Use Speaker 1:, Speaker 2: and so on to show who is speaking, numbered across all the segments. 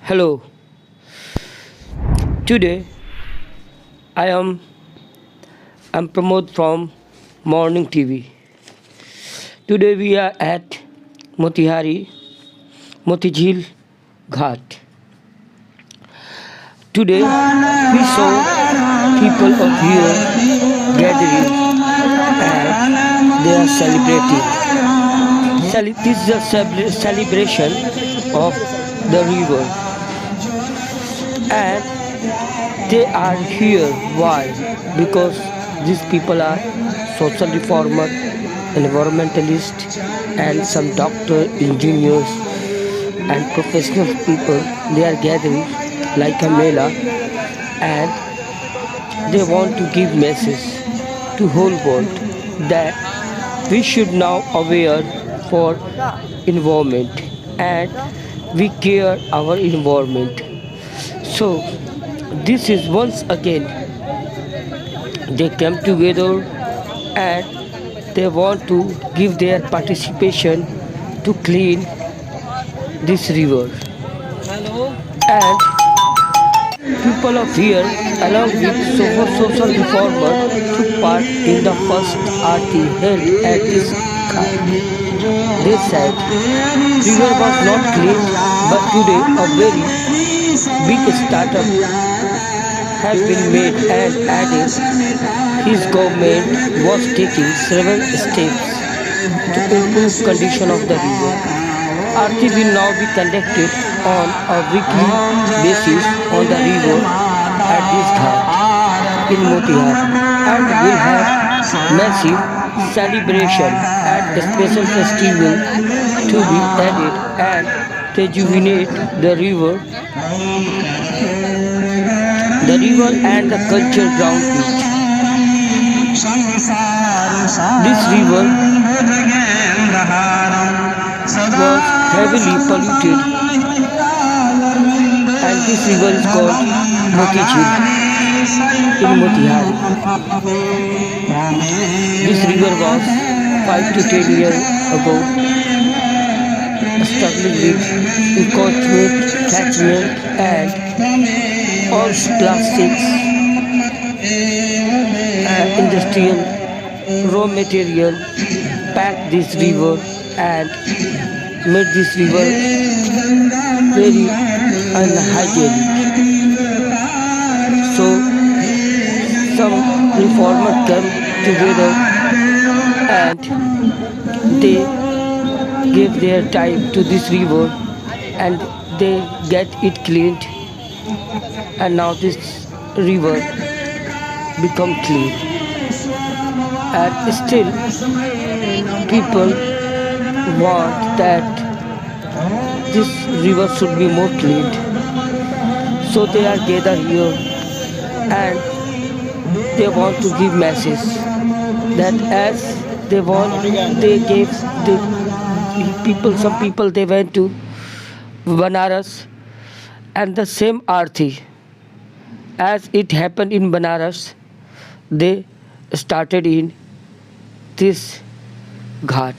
Speaker 1: Hello. Today I am I'm Pramod from Morning TV. Today we are at Motijheel Ghat. Today we saw people of here gathering and they are celebrating. This is a celebration of the river and they are here. Why? Because these people are social reformer, environmentalists, and some doctor, engineers, and professional people. They are gathering like a mela, and they want to give message to whole world that we should now aware for environment and we care our environment. So this is once again they come together and they want to give their participation to clean this river. And people of here along with social reformers took part in the first aarti held at this ghat. They said river was not clean, but today a very big startup has been made and added his government was taking several steps to improve condition of the river. Aarti will now be conducted on a weekly basis on the river at this ghat in Motihari and will have massive celebration at the special festival to be added and rejuvenate the river and the culture ground beach. This river was heavily polluted and this river is called Motijheel in Motihari. This river was 5 to 10 years ago struggling with encroachment, catchment and all plastics and industrial raw material packed this river and made this river very unhygienic. So some reformers come together and they give their time to this river and they get it cleaned and now this river become clean. And still people want that this river should be more cleaned. So they are gathered here and they want to give message that as they want, they gave the people, some people they went to Banaras and the same aarti as it happened in Banaras, they started in this घाट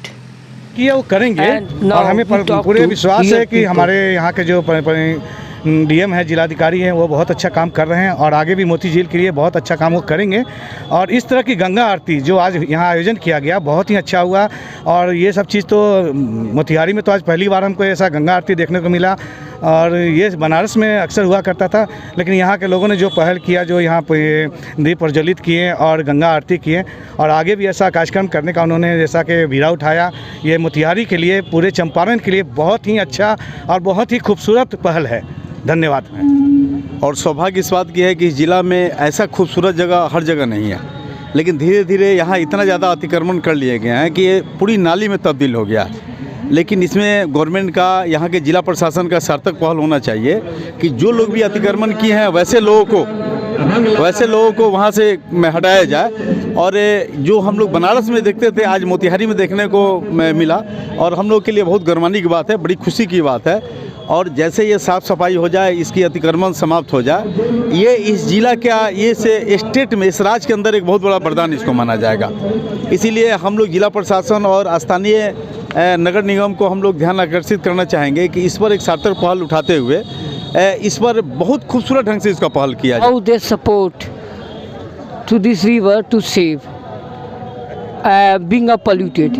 Speaker 2: किया वो करेंगे और हमें पूरे विश्वास है कि हमारे यहाँ के जो डीएम है, जिलाधिकारी हैं, वो बहुत अच्छा काम कर रहे हैं और आगे भी मोतीझील के लिए बहुत अच्छा काम वो करेंगे। और इस तरह की गंगा आरती जो आज यहाँ आयोजन किया गया बहुत ही अच्छा हुआ और ये सब चीज़ तो मोतिहारी में तो आज पहली बार हमको ऐसा गंगा आरती देखने को मिला और ये बनारस में अक्सर हुआ करता था, लेकिन यहाँ के लोगों ने जो पहल किया, जो यहाँ पे दीप प्रज्वलित किए और गंगा आरती किए और आगे भी ऐसा कार्यक्रम करने का उन्होंने जैसा कि बीड़ा उठाया, ये मोतिहारी के लिए, पूरे चंपारण के लिए बहुत ही अच्छा और बहुत ही खूबसूरत पहल है। धन्यवाद।
Speaker 3: और सौभाग्य इस बात की है कि इस ज़िला में ऐसा खूबसूरत जगह हर जगह नहीं है, लेकिन धीरे धीरे यहाँ इतना ज़्यादा अतिक्रमण कर लिए गए हैं कि ये पूरी नाली में तब्दील हो गया है। लेकिन इसमें गवर्नमेंट का, यहाँ के ज़िला प्रशासन का सार्थक पहल होना चाहिए कि जो लोग भी अतिक्रमण किए हैं वैसे लोगों को वहाँ से हटाया जाए। और जो हम लोग बनारस में देखते थे आज मोतिहारी में देखने को मिला और हम लोग के लिए बहुत गर्मानी की बात है, बड़ी खुशी की बात है। और जैसे ये साफ़ सफाई हो जाए, इसकी अतिक्रमण समाप्त हो जाए, ये इस जिला का, ये से स्टेट में, इस राज्य के अंदर एक बहुत बड़ा वरदान इसको माना जाएगा। इसीलिए हम लोग जिला प्रशासन और स्थानीय नगर निगम को हम लोग ध्यान आकर्षित करना चाहेंगे कि इस पर एक सार्थक पहल उठाते हुए इस पर बहुत खूबसूरत ढंग से इसका पहल किया जाए।
Speaker 1: How they support to this river to save being polluted.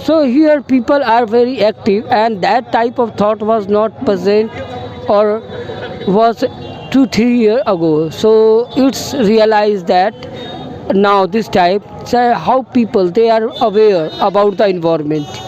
Speaker 1: So here people are very active, and that type of thought was not present or was 2-3 years ago. So it's realized that now this type, so how people they are aware about the environment.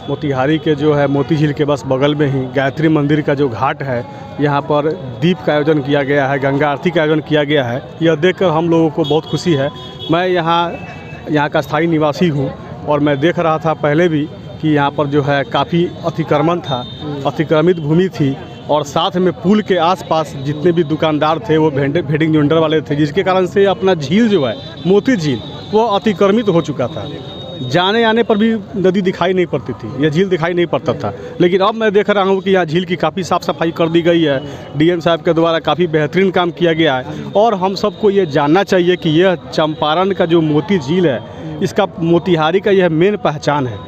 Speaker 4: Motihari के जो है मोती झील के बस बगल में ही गायत्री मंदिर का जो घाट है, यहाँ पर दीप का आयोजन किया गया है, गंगा आरती का आयोजन किया गया है। यह देखकर हम लोगों को बहुत खुशी है। मैं यहाँ का स्थायी निवासी हूँ और मैं देख रहा था पहले भी कि यहाँ पर जो है काफ़ी अतिक्रमण था, अतिक्रमित भूमि थी, और साथ में पुल के आसपास जितने भी दुकानदार थे वो भेडिंग जुंडर वाले थे, जिसके कारण से अपना झील जो है मोती झील वो अतिक्रमित हो चुका था। जाने आने पर भी नदी दिखाई नहीं पड़ती थी, यह झील दिखाई नहीं पड़ता था। लेकिन अब मैं देख रहा हूँ कि यहाँ झील की काफ़ी साफ़ सफाई कर दी गई है, डीएम साहब के द्वारा काफ़ी बेहतरीन काम किया गया है। और हम सबको ये जानना चाहिए कि यह चंपारण का जो मोती झील है, इसका मोतिहारी का यह मेन पहचान है।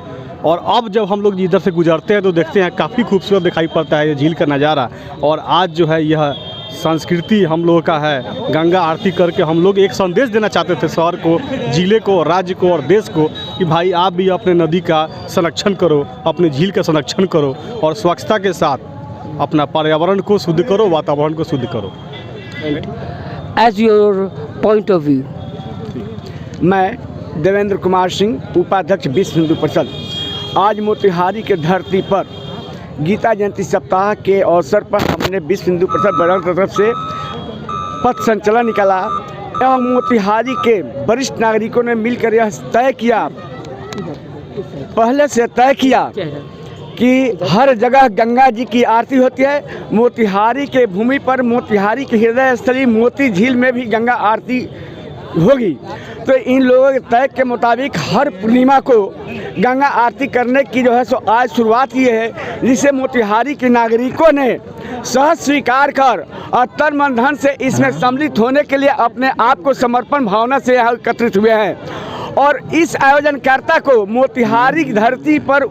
Speaker 4: और अब जब हम लोग इधर से गुजरते हैं तो देखते हैं काफ़ी खूबसूरत दिखाई पड़ता है ये झील का नज़ारा। और आज जो है यह संस्कृति हम लोगों का है, गंगा आरती करके हम लोग एक संदेश देना चाहते थे शहर को, जिले को, राज्य को और देश को कि भाई आप भी अपने नदी का संरक्षण करो, अपने झील का संरक्षण करो और स्वच्छता के साथ अपना पर्यावरण को शुद्ध करो, वातावरण को शुद्ध करो।
Speaker 1: As your point of view.
Speaker 5: मैं देवेंद्र कुमार सिंह, उपाध्यक्ष विश्व हिंदू परिषद। आज मोतिहारी के धरती पर गीता जयंती सप्ताह के अवसर पर हमने विश्व हिंदू परिषद बड़ौल की तरफ से पथ संचलन निकाला एवं मोतिहारी के वरिष्ठ नागरिकों ने मिलकर यह तय किया, पहले से तय किया कि हर जगह गंगा जी की आरती होती है। मोतिहारी के भूमि पर, मोतिहारी की हृदय स्थली मोती झील में भी गंगा आरती होगी। तो इन लोगों के तय के मुताबिक हर पूर्णिमा को गंगा आरती करने की जो है सो आज शुरुआत की है, जिसे मोतिहारी के नागरिकों ने सहज स्वीकार कर और तन मन धन से इसमें सम्मिलित होने के लिए अपने आप को समर्पण भावना से यहाँ एकत्रित हुए हैं। और इस आयोजनकर्ता को मोतिहारी की धरती पर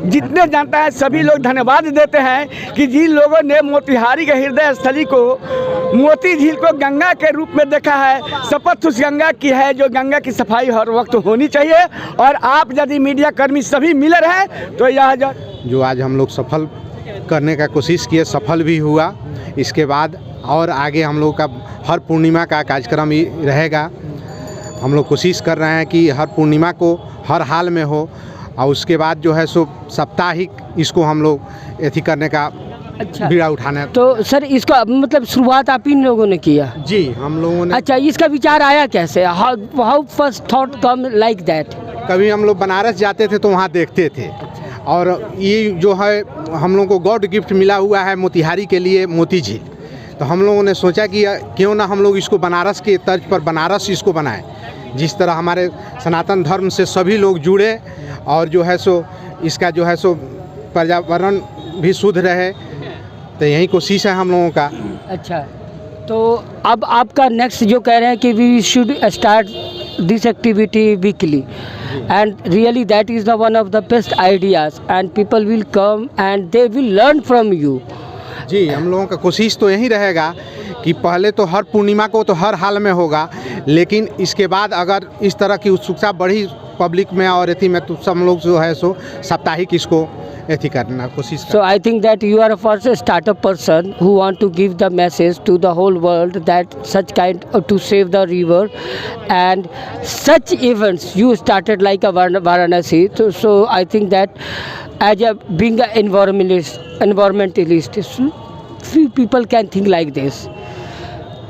Speaker 5: जितने जानता है सभी लोग धन्यवाद देते हैं कि जिन लोगों ने मोतिहारी के हृदय स्थली को, मोती झील को गंगा के रूप में देखा है। शपथ उस गंगा की है जो गंगा की सफाई हर वक्त होनी चाहिए। और आप यदि मीडिया कर्मी सभी मिल रहे हैं तो यह
Speaker 6: जो आज हम लोग सफल करने का कोशिश किए, सफल भी हुआ। इसके बाद और आगे हम लोग का हर पूर्णिमा का कार्यक्रम ही रहेगा। हम लोग कोशिश कर रहे हैं कि हर पूर्णिमा को हर हाल में हो, और उसके बाद जो है सो साप्ताहिक इसको हम लोग एथी करने का बीड़ा उठाना।
Speaker 1: तो सर इसका मतलब शुरुआत आप इन लोगों ने किया?
Speaker 6: जी, हम लोगों ने।
Speaker 1: अच्छा, इसका विचार आया कैसे? How first thought come like that?
Speaker 6: कभी हम लोग बनारस जाते थे तो वहाँ देखते थे, और ये जो है हम लोगों को गॉड गिफ्ट मिला हुआ है मोतिहारी के लिए मोती झील। तो हम लोगों ने सोचा कि क्यों ना हम लोग इसको बनारस के तर्ज पर बनारस इसको बनाएं, जिस तरह हमारे सनातन धर्म से सभी लोग जुड़े और जो है सो इसका जो है सो पर्यावरण भी शुद्ध रहे। तो यही कोशिश है हम लोगों का।
Speaker 1: अच्छा, तो अब आपका नेक्स्ट जो कह रहे हैं कि we should start this activity weekly, and really that is the one of the best ideas, and people will come and they will learn from you.
Speaker 6: जी, हम लोगों का कोशिश तो यही रहेगा कि पहले तो हर पूर्णिमा को तो हर हाल में होगा, लेकिन इसके बाद अगर इस तरह की उत्सुकता बढ़ी पब्लिक में और एथी में, तो सब लोग जो है सो साप्ताहिक इसको एथी करना कोशिश।
Speaker 1: So I think that you are a first startup person who want to give the message to the whole world that such kind to save the river, and such events you started like a Varanasi. So I think that as a being an environmentalist, few people can think like this.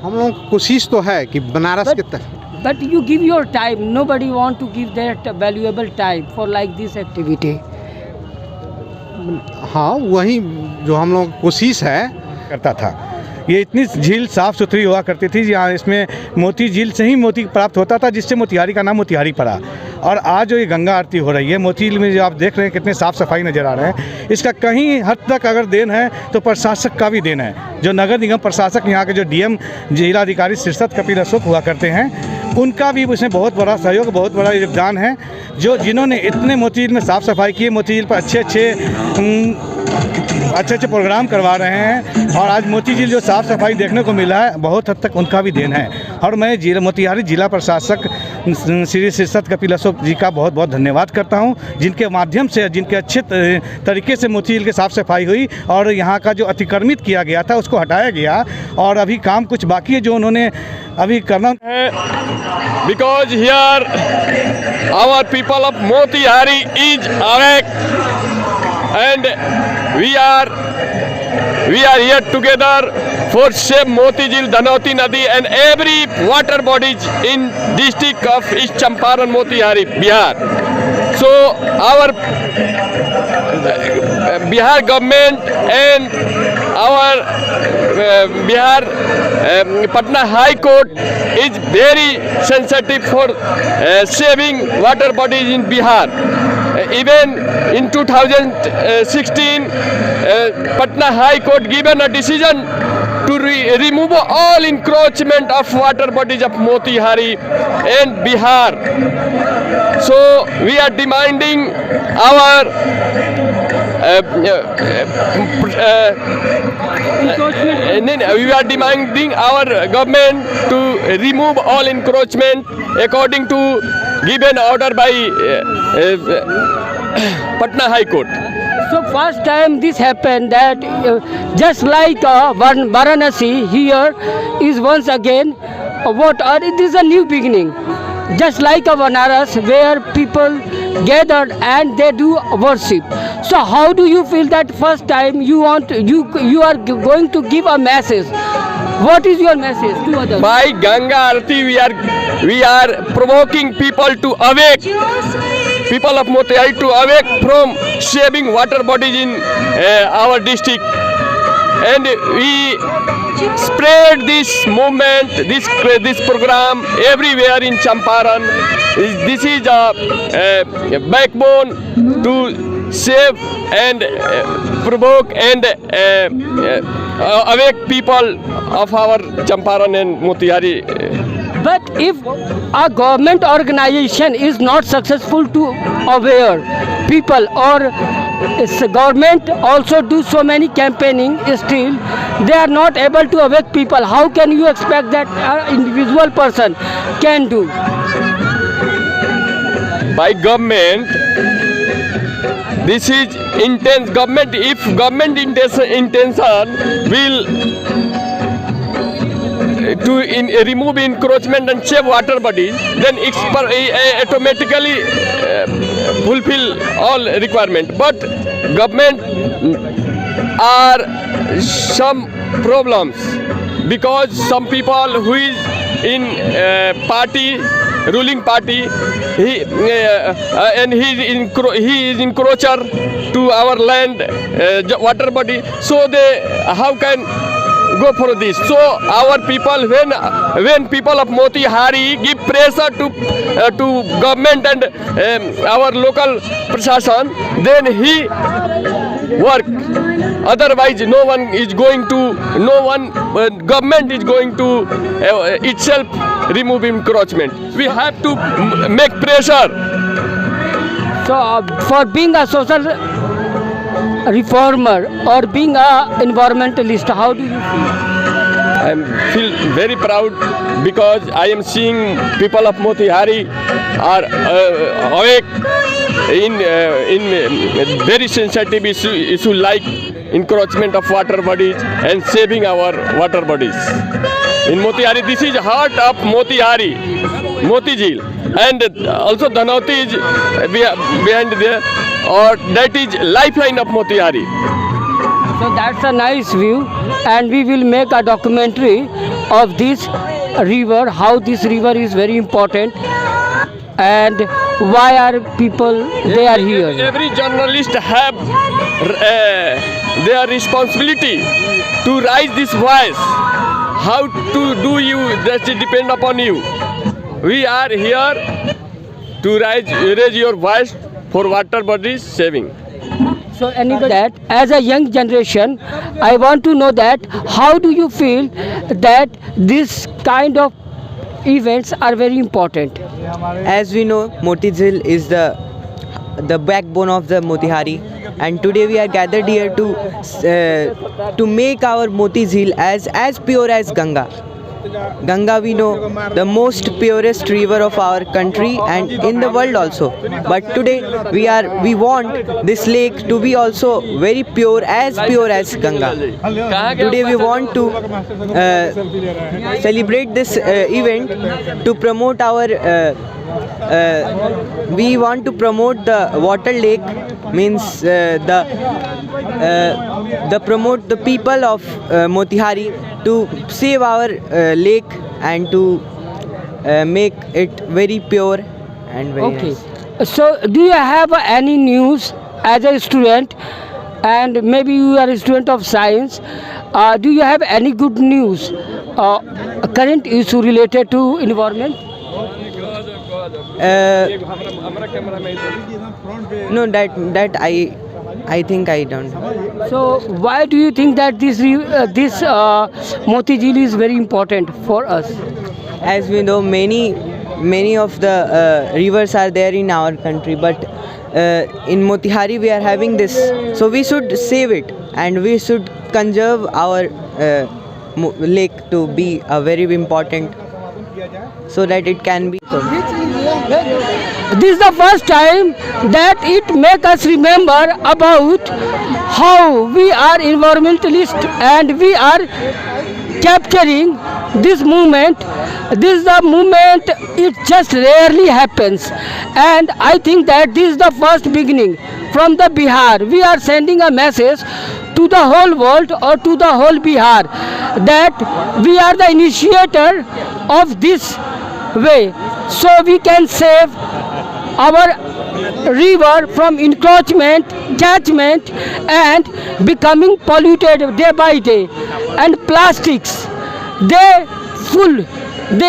Speaker 6: हम लोगों की कोशिश तो है कि बनारस के तरह।
Speaker 1: But you give your time. Nobody want to give their valuable time for like this activity.
Speaker 6: हाँ, वही जो हम लोग कोशिश है
Speaker 2: करता था। ये इतनी झील साफ़ सुथरी हुआ करती थी, यहाँ इसमें मोती झील से ही मोती प्राप्त होता था, जिससे मोतिहारी का नाम मोतिहारी पड़ा। और आज जो ये गंगा आरती हो रही है मोती झील में, जो आप देख रहे हैं कितने साफ़ सफाई नज़र आ रहे हैं, इसका कहीं हद तक अगर देन है तो प्रशासक का भी देन है। जो नगर निगम प्रशासक यहाँ के जो डीएम जिलाधिकारी सिरसत कपिल अशोक हुआ करते हैं, उनका भी उसमें बहुत बड़ा सहयोग, बहुत बड़ा योगदान है। जो जिन्होंने इतने मोती झील में साफ़ सफाई की, मोती झील पर अच्छे अच्छे अच्छे प्रोग्राम करवा रहे हैं और आज मोती झील जो साफ़ सफाई देखने को मिला है बहुत हद तक उनका भी देन है। और मैं मोतिहारी जिला प्रशासक श्री शीर्षत कपिल अशोक जी का बहुत बहुत धन्यवाद करता हूं, जिनके माध्यम से जिनके अच्छे तरीके से मोती झील की साफ़ सफाई हुई और यहाँ का जो अतिक्रमित किया गया था उसको हटाया गया और अभी काम कुछ बाकी है जो उन्होंने अभी करना है।
Speaker 7: Because here our people of Motihari is awake and we are here together for save Moti Jheel, Dhanauti Nadi and every water bodies in district of East Champaran, Motihari, Bihar. So our Bihar government and our Bihar Patna High Court is very sensitive for saving water bodies in Bihar. Even in 2016, Patna High Court given a decision to remove all encroachment of water bodies of Motihari and Bihar. So we are demanding our we are demanding our government to remove all encroachment according to given order by Patna High Court.
Speaker 1: So first time this happened that just like Varanasi here is once again it is a new beginning. Just like a Banaras where people gathered and they do worship. So how do you feel that first time you are going to give a message? What is your message to others?
Speaker 7: By Ganga Arati we are provoking people to awake. People of Motihari to awake from saving water bodies in our district. And we spread this movement, this program everywhere in Champaran. This is a backbone to save and provoke and awake people of our Champaran and Motihari.
Speaker 1: But if a government organization is not successful to aware people or its government also do so many campaigning, still they are not able to awake people, how can you expect that an individual person can do?
Speaker 7: By government, this is intense government. If government intention will to remove encroachment and save water bodies, then automatically fulfill all requirement. But government are some problems because some people who is in ruling party, he is encroacher to our land water body. So how can go for this? So our people, when people of Motihari give pressure to government and our local prashasan, then he work. Otherwise, government is going to itself remove encroachment. We have to make pressure.
Speaker 1: So for being a social reformer or being a environmentalist, how do you feel?
Speaker 7: I feel very proud because I am seeing people of Motihari are awake in very sensitive issue like encroachment of water bodies and saving our water bodies. In Motihari, this is heart of Motihari, Moti Jheel, and also Dhanauti is behind there, or that is lifeline of Motihari.
Speaker 1: So that's a nice view, and we will make a documentary of this river, how this river is very important and why are people they are here.
Speaker 7: Every journalist have their responsibility to raise this voice. How to do you, that depend upon you. We are here to raise your voice for water bodies saving.
Speaker 1: So anybody that as a young generation, I want to know that how do you feel that this kind of events are very important?
Speaker 8: As we know, Moti Jheel is the the backbone of the Motihari, and today we are gathered here to make our Moti Jheel as pure as Ganga. Ganga, we know, the most purest river of our country and in the world also. But today we want this lake to be also very pure as Ganga. Today we want to celebrate this event to promote our. We want to promote the water lake, means the promote the people of Motihari to save our lake and to make it very pure and very nice.
Speaker 1: So do you have any news as a student, and maybe you are a student of science, do you have any good news, current issue related to environment?
Speaker 8: No, that I think I don't.
Speaker 1: So why do you think that this Moti Jheel is very important for us?
Speaker 8: As we know, many of the rivers are there in our country, but in Motihari we are having this, so we should save it and we should conserve our lake to be a very important, so that it can be.
Speaker 1: This is the first time that it makes us remember about how we are environmentalists and we are capturing this movement. This is the movement, it just rarely happens, and I think that this is the first beginning. From the Bihar, we are sending a message to the whole world or to the whole Bihar that we are the initiator of this way, so we can save our river from encroachment, catchment and becoming polluted day by day. And plastics, they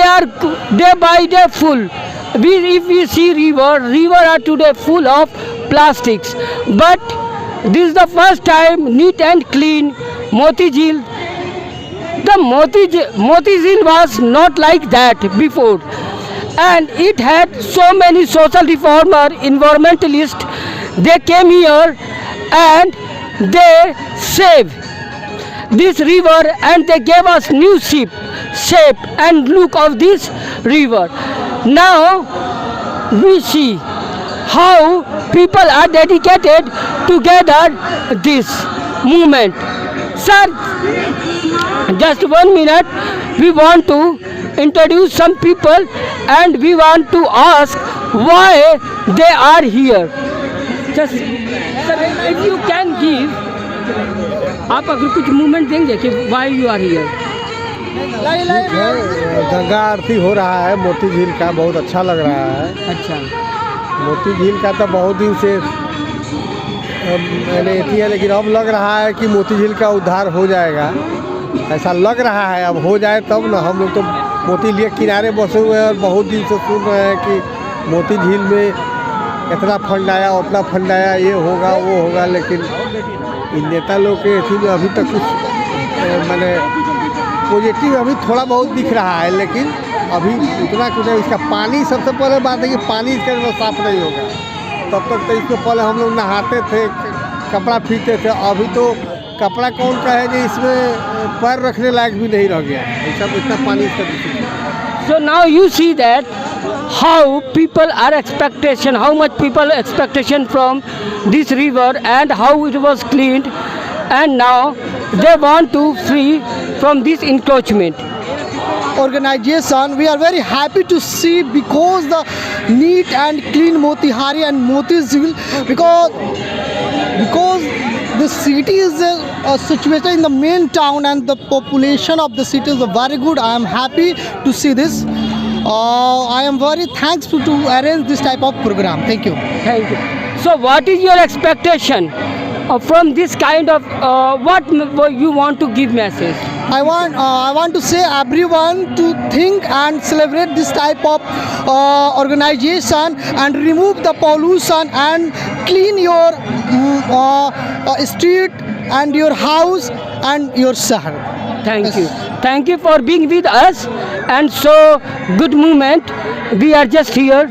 Speaker 1: are day by day full. If we see river are today full of plastics, but this is the first time neat and clean Moti Jheel. The Moti Jheel was not like that before, and it had so many social reformer, environmentalists. They came here and they saved this river and they gave us new shape and look of this river. Now we see how people are dedicated to gather this movement. Sir, just 1 minute, we want to introduce some people and we want to ask why they are here. Just sir, if you can give, आप अगर कुछ movement देंगे कि why you are here?
Speaker 9: Ganga आरती हो रहा है मोती झील का, बहुत अच्छा लग रहा है।
Speaker 1: अच्छा,
Speaker 9: मोती झील का तो बहुत दिन से मैंने थी है, लेकिन अब लग रहा है कि मोती झील का उद्धार हो जाएगा, ऐसा लग रहा है। अब हो जाए तब ना। हम लोग तो मोती झील किनारे बसे हुए हैं और बहुत दिन से सुन रहे हैं कि मोती झील में इतना फंड आया, उतना फंड आया, ये होगा वो होगा, लेकिन इन नेता लोग के थी में अभी तक कुछ मैंने पॉजिटिव अभी थोड़ा बहुत दिख रहा है, लेकिन अभी उतना कुछ नहीं। इसका पानी, सबसे पहले बात है कि पानी इसका जो साफ नहीं होगा, तब तक तो इसमें पहले हम लोग नहाते थे, कपड़ा फीते थे। अभी तो कपड़ा कौन का है कि इसमें पैर रखने लायक भी नहीं रह गया, ऐसा इतना पानी इसका।
Speaker 1: So now you see that how people are expectation, how much people expectation from this river and how it was cleaned, and now they want to free from this encroachment.
Speaker 10: Organization, we are very happy to see because the neat and clean Motihari and Moti Jheel, because the city is situated in the main town and the population of the city is very good. I am happy to see this. I am very thankful to arrange this type of program. Thank you.
Speaker 1: Thank you. So what is your expectation from this kind of what you want to give message?
Speaker 10: I want to say everyone to think and celebrate this type of organization and remove the pollution and clean your street and your house and your shahar.
Speaker 1: Thank you. Thank you for being with us, and so good movement. We are just here.